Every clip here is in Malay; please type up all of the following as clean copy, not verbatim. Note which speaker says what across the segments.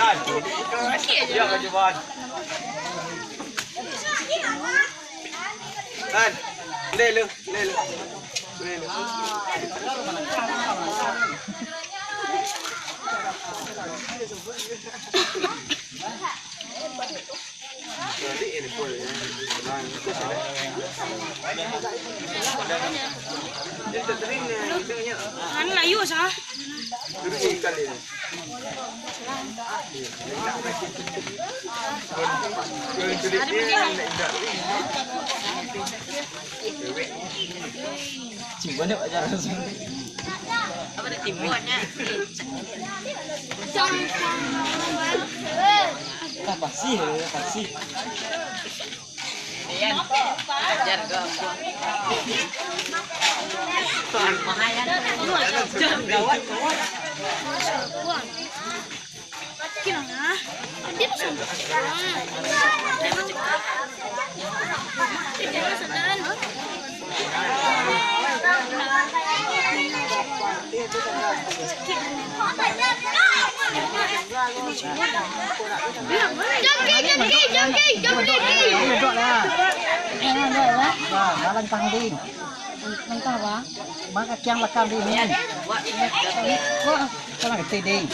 Speaker 1: Jan. Ya kajuan. Kan. Le. Jadi ini pun. Itu tering itunya.
Speaker 2: Kan layu sah.
Speaker 1: Dulu kali ini. Cimbuan yuk aja langsung.
Speaker 2: Apa ada timbuannya?
Speaker 1: Pasti.
Speaker 2: Ayan. Ajar ke aku. Mahayan. Gawat. Kira na. Hindi mo siya. Hindi mo sadaran.
Speaker 3: Lantang din. Lantang ba? Maka kiyang lakang din yan. Wah, kana gede din.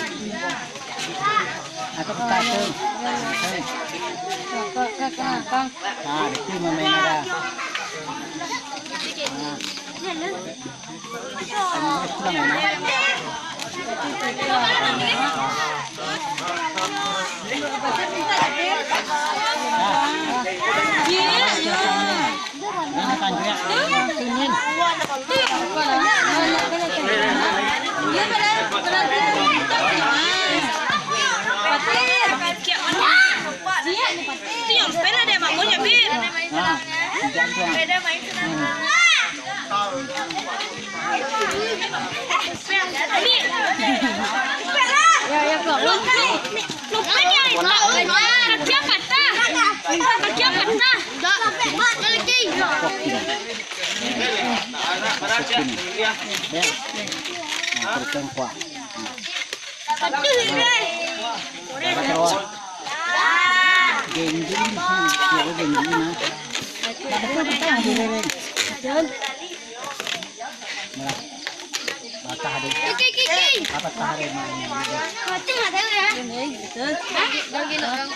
Speaker 3: Ako tato. Kang. Ah, gede mo may nada.
Speaker 2: Itu yang sepeda deh bangunnya Bir. Sepeda main senang.
Speaker 3: Ya, keluar.
Speaker 2: Lupanya kerja patah. Kerja patah. Lagi.
Speaker 3: Tertengkwa.
Speaker 2: Aduh ini.
Speaker 3: Genjing, genjing na. Bata hari. Apa hari main?
Speaker 2: Mati nggak tahu ya? Lagi orang.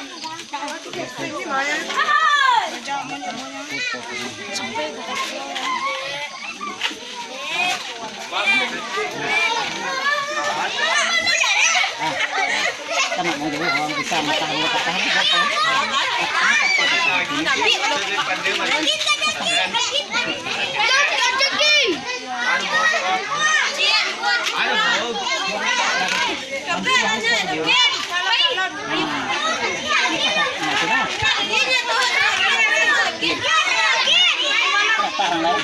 Speaker 3: Kena mau jadi orang bisa matahari matahari. Parang